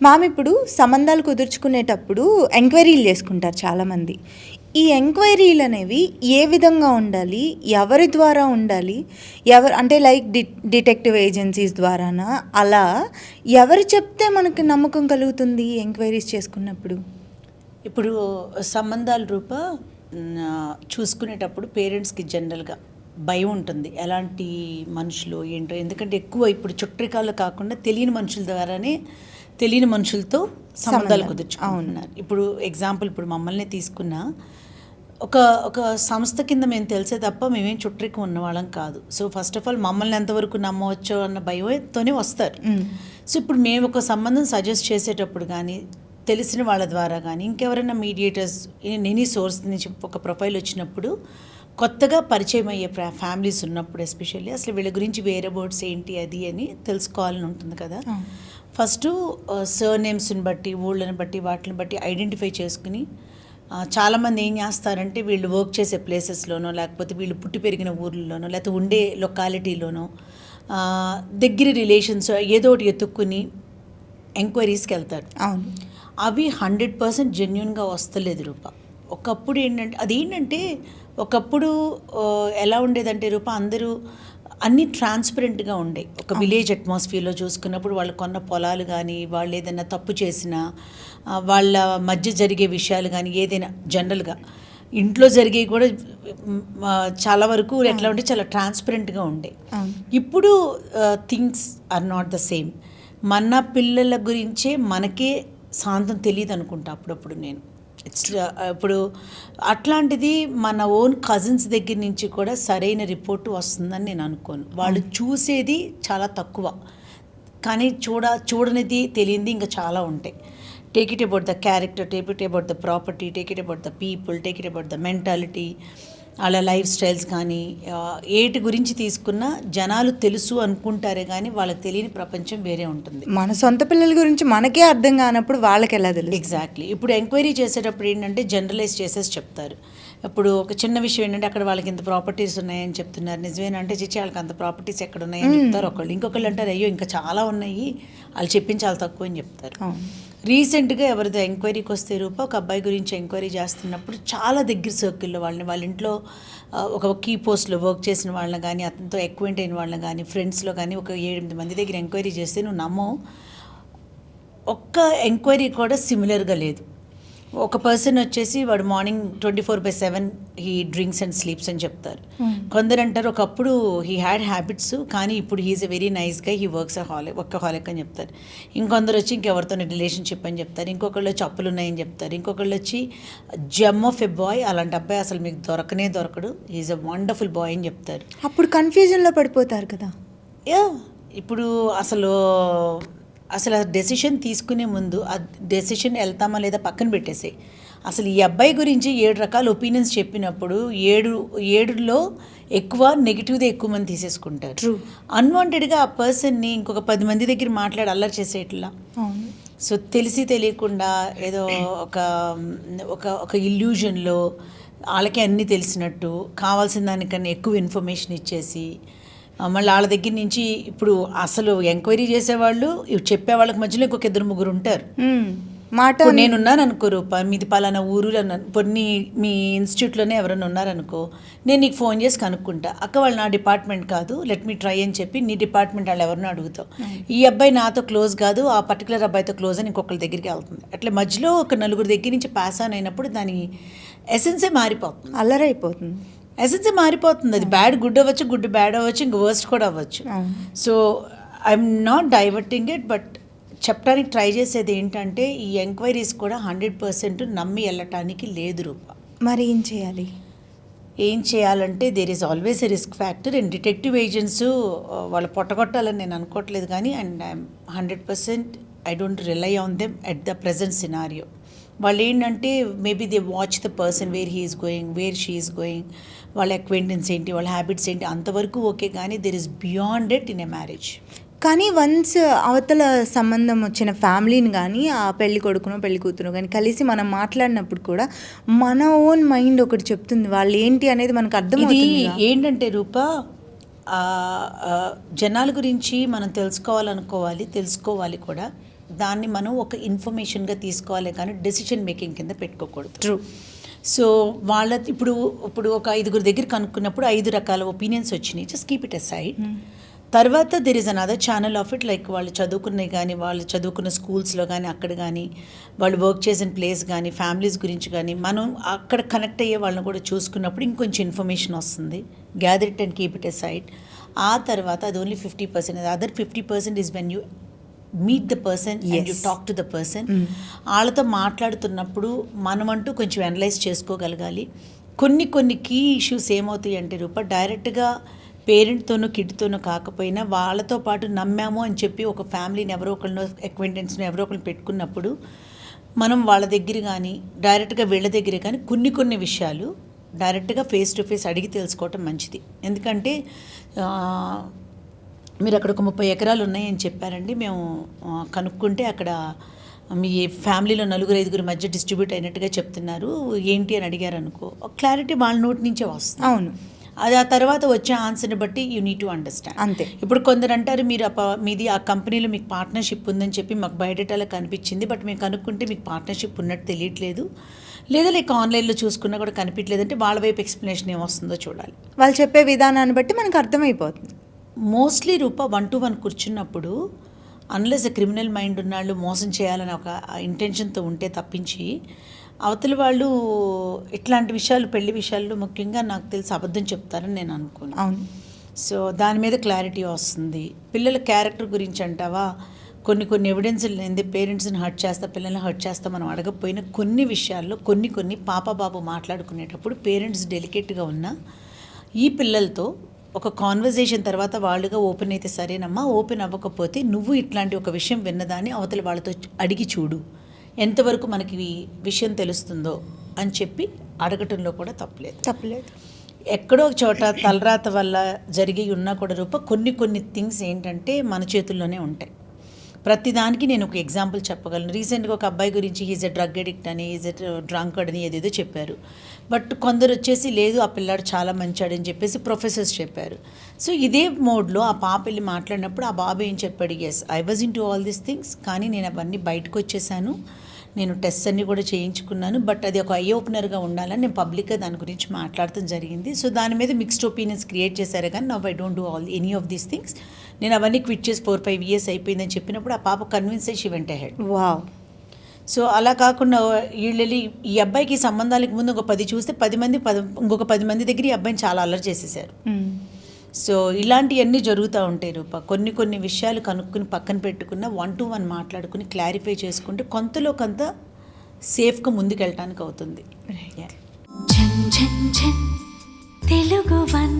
Ma'am ఇప్పుడు సంబంధాలు కుదుర్చుకునేటప్పుడు ఎంక్వైరీలు చేసుకుంటారు చాలామంది. ఈ ఎంక్వైరీలు అనేవి ఏ విధంగా ఉండాలి, ఎవరి ద్వారా ఉండాలి, అంటే లైక్ డిటెక్టివ్ ఏజెన్సీస్ ద్వారానా, అలా ఎవరు చెప్తే మనకు నమ్మకం కలుగుతుంది ఎంక్వైరీస్ చేసుకున్నప్పుడు? ఇప్పుడు సంబంధాల చూసుకునేటప్పుడు పేరెంట్స్కి జనరల్గా భయం ఉంటుంది, ఎలాంటి మనుషులు ఏంటో. ఎందుకంటే ఎక్కువ ఇప్పుడు చుట్టరికాలు కాకుండా తెలియని మనుషుల ద్వారానే తెలియని మనుషులతో సంబంధాలు కుదుర్చుకుంటున్నారు. ఇప్పుడు ఎగ్జాంపుల్ ఇప్పుడు మమ్మల్ని తీసుకున్నా, ఒక సంస్థ కింద మేము తెలిసే తప్ప మేమేం చుట్టరికం ఉన్నవాళ్ళం కాదు. సో ఫస్ట్ ఆఫ్ ఆల్ మమ్మల్ని ఎంతవరకు నమ్మవచ్చో అన్న భయంతోనే వస్తారు. సో ఇప్పుడు మేము ఒక సంబంధం సజెస్ట్ చేసేటప్పుడు కానీ, తెలిసిన వాళ్ళ ద్వారా కానీ, ఇంకెవరైనా మీడియేటర్స్ ఎనీ సోర్స్ నుంచి ఒక ప్రొఫైల్ వచ్చినప్పుడు, కొత్తగా పరిచయం అయ్యే ఫ్యామిలీస్ ఉన్నప్పుడు ఎస్పెషల్లీ అసలు వీళ్ళ గురించి వేరే బోర్డ్స్ ఏంటి అది అని తెలుసుకోవాలని ఉంటుంది కదా. ఫస్ట్ సర్నేమ్స్ని బట్టి, ఊళ్ళని బట్టి, వాటిని బట్టి ఐడెంటిఫై చేసుకుని, చాలామంది ఏం చేస్తారంటే వీళ్ళు వర్క్ చేసే ప్లేసెస్లోనో, లేకపోతే వీళ్ళు పుట్టి పెరిగిన ఊర్లలోనో, లేకపోతే ఉండే లొకాలిటీలోనో దగ్గర రిలేషన్స్ ఏదో ఒకటి ఎత్తుక్కుని ఎంక్వైరీస్కి వెళ్తారు. అవును, అవి 100% జెన్యున్గా వస్తలేదు రూప. ఒకప్పుడు అదేంటంటే ఒకప్పుడు ఎలా ఉండేదంటే రూప, అందరూ అన్నీ ట్రాన్స్పరెంట్గా ఉండే. ఒక విలేజ్ అట్మాస్ఫియర్లో చూసుకున్నప్పుడు వాళ్ళు కొన్న పొలాలు కానీ, వాళ్ళు ఏదైనా తప్పు చేసినా, వాళ్ళ మధ్య జరిగే విషయాలు కానీ, ఏదైనా జనరల్గా ఇంట్లో జరిగేవి కూడా చాలా వరకు ఎట్లా ఉంటే చాలా ట్రాన్స్పరెంట్గా ఉండే. ఇప్పుడు things are not the same. మన పిల్లల గురించే మనకే శాంతం తెలియదు అనుకుంటా అప్పుడప్పుడు నేను. ఇప్పుడు అట్లాంటిది మన ఓన్ కజిన్స్ దగ్గర నుంచి కూడా సరైన రిపోర్టు వస్తుందని నేను అనుకోను. వాళ్ళు చూసేది చాలా తక్కువ, కానీ చూడనిది తెలియంది ఇంకా చాలా ఉంటాయి. Take it about the character, take it about the property, take it about the people, take it about the mentality, అలా లైఫ్ స్టైల్స్ కానీ, ఏటి గురించి తీసుకున్నా జనాలు తెలుసు అనుకుంటారే కానీ వాళ్ళకి తెలియని ప్రపంచం వేరే ఉంటుంది. మన సొంత పిల్లల గురించి మనకే అర్థం కానప్పుడు వాళ్ళకి ఎలా తెలుసు? ఎగ్జాక్ట్లీ. ఇప్పుడు ఎంక్వైరీ చేసేటప్పుడు ఏంటంటే జనరలైజ్ చేసేసి చెప్తారు. ఇప్పుడు ఒక చిన్న విషయం ఏంటంటే అక్కడ వాళ్ళకి ఇంత ప్రాపర్టీస్ ఉన్నాయని చెప్తున్నారు. నిజమేనంటే చిచ్చి వాళ్ళకి అంత ప్రాపర్టీస్ ఎక్కడ ఉన్నాయని చెప్తారు ఒకళ్ళు. ఇంకొకళ్ళు అంటారు అయ్యో ఇంకా చాలా ఉన్నాయి, వాళ్ళు చెప్పించి చాలా తక్కువ అని చెప్తారు. రీసెంట్గా ఎవరిదో ఎంక్వైరీకి వస్తే రూప, ఒక అబ్బాయి గురించి ఎంక్వైరీ చేస్తున్నప్పుడు చాలా దగ్గర సర్కిల్లో వాళ్ళ ఇంట్లో ఒక కీ పోస్ట్లో వర్క్ చేసిన వాళ్ళని కానీ, అతనితో ఎక్వైంట్ అయిన వాళ్ళని కానీ, ఫ్రెండ్స్లో కానీ ఒక 7-8 మంది దగ్గర ఎంక్వైరీ చేస్తే నువ్వు నమ్మవు, ఒక్క ఎంక్వైరీ కూడా సిమిలర్గా లేదు. ఒక పర్సన్ వచ్చేసి వాడు morning 24/7 he drinks and sleeps అని చెప్తారు. కొందరు అంటారు ఒకప్పుడు హీ హ్యాడ్ హ్యాబిట్స్, కానీ ఇప్పుడు హీఈస్ ఎ వెరీ నైస్ గా, హీ వర్క్స్ వర్కహాలిక్ అని చెప్తారు. ఇంకొందరు వచ్చి ఇంకెవరితో రిలేషన్షిప్ అని చెప్తారు. ఇంకొకళ్ళు వచ్చి అప్పులు ఉన్నాయని చెప్తారు. ఇంకొకళ్ళు వచ్చి జమ్ ఆఫ్ ఎ బాయ్, అలాంటి అబ్బాయి అసలు మీకు దొరకడు, హీఈస్ ఎ వండర్ఫుల్ బాయ్ అని చెప్తారు. అప్పుడు కన్ఫ్యూజన్లో పడిపోతారు కదా. ఇప్పుడు అసలు ఆ డెసిషన్ తీసుకునే ముందు ఆ డెసిషన్ వెళ్తామా లేదా పక్కన పెట్టేసాయి. అసలు ఈ అబ్బాయి గురించి 7 రకాల ఒపీనియన్స్ చెప్పినప్పుడు 7లో ఎక్కువ నెగిటివ్దే ఎక్కువ మంది తీసేసుకుంటారు. ట్రూ. అన్వాంటెడ్గా ఆ పర్సన్ని ఇంకొక 10 మంది దగ్గర మాట్లాడి అల్లరి చేసేట్లా. సో తెలిసి తెలియకుండా ఏదో ఒక ఇల్యూజన్లో వాళ్ళకి అన్నీ తెలిసినట్టు కావాల్సిన దానికన్నా ఎక్కువ ఇన్ఫర్మేషన్ ఇచ్చేసి, మళ్ళీ వాళ్ళ దగ్గర నుంచి ఇప్పుడు అసలు ఎంక్వైరీ చేసేవాళ్ళు చెప్పేవాళ్ళకి మధ్యలో ఇంకొక 2-3 ఉంటారు. మాట నేనున్నాను అనుకో రూపా, మీది పలానా ఊరు కొన్ని మీ ఇన్స్టిట్యూట్లోనే ఎవరైనా ఉన్నారనుకో, నేను నీకు ఫోన్ చేసి కనుక్కుంటా, అక్క వాళ్ళు నా డిపార్ట్మెంట్ కాదు, లెట్ మీ ట్రై అని చెప్పి నీ డిపార్ట్మెంట్ వాళ్ళు ఎవరినో అడుగుతావు. ఈ అబ్బాయి నాతో క్లోజ్ కాదు, ఆ పర్టికులర్ అబ్బాయితో క్లోజ్ అని ఇంకొకరి దగ్గరికి వెళ్తుంది. అట్లా మధ్యలో ఒక 4 దగ్గర నుంచి పాస్ ఆన్ అయినప్పుడు దాని ఎసెన్సే మారిపోతుంది, అల్లరైపోతుంది, ఎసెన్సే మారిపోతుంది. అది బ్యాడ్ గుడ్ అవ్వచ్చు, గుడ్ బ్యాడ్ అవ్వచ్చు, ఇంక వర్స్ట్ కూడా అవ్వచ్చు. So I'm not diverting it, but చెప్పడానికి ట్రై చేసేది ఏంటంటే ఈ ఎంక్వైరీస్ కూడా 100% నమ్మి వెళ్ళటానికి లేదు రూప. మరి ఏం చేయాలంటే there is always a risk factor. And detective agents వాళ్ళు పొట్టగొట్టాలని నేను అనుకోవట్లేదు, కానీ and I'm 100% I don't rely on them at the present scenario. వాళ్ళు ఏంటంటే maybe they watch the person where he is going, where she is going, వాళ్ళ acquaintance ఏంటి, వాళ్ళ హ్యాబిట్స్ ఏంటి, అంతవరకు ఓకే, కానీ there is beyond it in a marriage. కానీ once అవతల సంబంధం వచ్చిన ఫ్యామిలీని కానీ, ఆ పెళ్లి కొడుకునో పెళ్లి కూతురు కానీ కలిసి మనం మాట్లాడినప్పుడు కూడా మన ఓన్ మైండ్ ఒకటి చెప్తుంది, వాళ్ళు ఏంటి అనేది మనకు అర్థమవుతుంది. ఏంటంటే రూప, జనాల గురించి మనం తెలుసుకోవాలి కూడా. దాన్ని మనం ఒక ఇన్ఫర్మేషన్గా తీసుకోవాలి కానీ డెసిషన్ మేకింగ్ కింద పెట్టుకోకూడదు. ట్రూ. సో వాళ్ళ ఇప్పుడు ఒక 5 దగ్గర కనుక్కున్నప్పుడు 5 రకాల ఒపీనియన్స్ వచ్చినాయి. Just keep it aside. తర్వాత there is another channel of it, like వాళ్ళు చదువుకున్నవి కానీ, వాళ్ళు చదువుకున్న స్కూల్స్లో కానీ, అక్కడ కానీ, వాళ్ళు వర్క్ చేసిన ప్లేస్ కానీ, ఫ్యామిలీస్ గురించి కానీ, మనం అక్కడ కనెక్ట్ అయ్యే వాళ్ళని కూడా చూసుకున్నప్పుడు ఇంకొంచెం ఇన్ఫర్మేషన్ వస్తుంది. Gather it and keep it aside. ఆ తర్వాత అది only 50%. Other 50% is when you meet the person and you talk to the person. వాళ్ళతో మాట్లాడుతున్నప్పుడు మనమంటూ కొంచెం అనలైజ్ చేసుకోగలగాలి. కొన్ని కీ ఇష్యూస్ ఏమవుతాయి అంటే డైరెక్ట్గా పేరెంట్తోనూ కిడ్తోనూ కాకపోయినా వాళ్ళతో పాటు నమ్మాము అని చెప్పి ఒక ఫ్యామిలీని ఎవరో ఒకరినో అక్వైంటెన్స్ని ఎవరో ఒకరిని పెట్టుకున్నప్పుడు మనం వాళ్ళ దగ్గర కానీ డైరెక్ట్గా వీళ్ళ దగ్గర కానీ కొన్ని విషయాలు డైరెక్ట్గా ఫేస్ టు ఫేస్ అడిగి తెలుసుకోవటం మంచిది. ఎందుకంటే మీరు అక్కడ ఒక 30 ఎకరాలు ఉన్నాయని చెప్పారండి, మేము కనుక్కుంటే అక్కడ మీ ఫ్యామిలీలో 4-5 మధ్య డిస్ట్రిబ్యూట్ అయినట్టుగా చెప్తున్నారు, ఏంటి అని అడిగారు అనుకో, క్లారిటీ వాళ్ళ నోటి నుంచే వస్తుంది. అవును. అది ఆ తర్వాత వచ్చే ఆన్సర్ని బట్టి యూ నీడ్ టు అండర్స్టాండ్. అంతే. ఇప్పుడు కొందరు అంటారు మీరు మీది ఆ కంపెనీలో మీకు పార్ట్నర్షిప్ ఉందని చెప్పి మాకు బయోడేటాలో కనిపించింది, బట్ మేము కనుక్కుంటే మీకు పార్ట్నర్షిప్ ఉన్నట్టు తెలియట్లేదు, లేదా లైక్ ఆన్లైన్లో చూసుకున్నా కూడా కనిపించలేదు అంటే వాళ్ళ వైపు ఎక్స్ప్లెనేషన్ ఏమొస్తుందో చూడాలి. వాళ్ళు చెప్పే విధానాన్ని బట్టి మనకు అర్థమైపోతుంది. మోస్ట్లీ 1-to-1 కూర్చున్నప్పుడు అన్లెస్ క్రిమినల్ మైండ్ ఉన్నాళ్ళు మోసం చేయాలని ఒక ఇంటెన్షన్తో ఉంటే తప్పించి అవతల వాళ్ళు ఇట్లాంటి విషయాలు, పెళ్లి విషయాల్లో ముఖ్యంగా నాకు తెలిసి అబద్ధం చెప్తారని నేను అనుకోను. అవును. సో దాని మీద క్లారిటీ వస్తుంది. పిల్లల క్యారెక్టర్ గురించి అంటావా, కొన్ని ఎవిడెన్స్లు లేనిదే పేరెంట్స్ని హర్ట్ చేస్తా, పిల్లల్ని హర్ట్ చేస్తా మనం అడగకపోయినా కొన్ని విషయాల్లో కొన్ని పాప బాబు మాట్లాడుకునేటప్పుడు పేరెంట్స్ డెలికేట్గా ఉన్న ఈ పిల్లలతో ఒక కాన్వర్జేషన్ తర్వాత వాళ్ళుగా ఓపెన్ అయితే సరేనమ్మా, ఓపెన్ అవ్వకపోతే నువ్వు ఇట్లాంటి ఒక విషయం విన్నదాన్ని అవతల వాళ్ళతో అడిగి చూడు, ఎంతవరకు మనకి ఈ విషయం తెలుస్తుందో అని చెప్పి అడగటంలో కూడా తప్పలేదు. ఎక్కడో ఒక చోట తలరాత వల్ల జరిగి ఉన్నా కూడా కొన్ని థింగ్స్ ఏంటంటే మన చేతుల్లోనే ఉంటాయి. ప్రతిదానికి నేను ఒక ఎగ్జాంపుల్ చెప్పగలను. రీసెంట్గా ఒక అబ్బాయి గురించి ఈజ్ ఎ డ్రగ్ అడిక్ట్ అని, ఈజ్ ఎ డ్రంకర్డ్ అని ఏదేదో చెప్పారు. బట్ కొందరు వచ్చేసి లేదు ఆ పిల్లాడు చాలా మంచాడని చెప్పేసి ప్రొఫెసర్స్ చెప్పారు. సో ఇదే మోడ్లో ఆ పాప వెళ్ళి మాట్లాడినప్పుడు ఆ బాబు ఏం చెప్పాడు, yes I was into all these things, కానీ నేను అవన్నీ బయటకు వచ్చేసాను, నేను టెస్ట్ అన్నీ కూడా చేయించుకున్నాను, బట్ అది ఒక ఐ ఓపెనర్గా ఉండాలని నేను పబ్లిక్గా దాని గురించి మాట్లాడటం జరిగింది. సో దాని మీద మిక్స్డ్ ఒపీనియన్స్ క్రియేట్ చేశారు, కానీ now I don't do any of these things, నేను అవన్నీ క్విట్ చేసి 4-5 years అయిపోయిందని చెప్పినప్పుడు ఆ పాప కన్విన్స్ అయ్యి she went ahead. Wow. So అలా కాకుండా వీళ్ళని ఈ అబ్బాయికి సంబంధాలకు ముందు ఒక 10 చూస్తే ఇంకొక 10 మంది దగ్గర ఈ అబ్బాయిని చాలా అల్లరి చేసేసారు. సో ఇలాంటివన్నీ జరుగుతూ ఉంటాయి కొన్ని విషయాలు కనుక్కుని పక్కన పెట్టుకున్న 1-to-1 మాట్లాడుకుని క్లారిఫై చేసుకుంటే కొంతలో కొంత సేఫ్గా ముందుకెళ్ళటానికి అవుతుంది. తెలుగు 1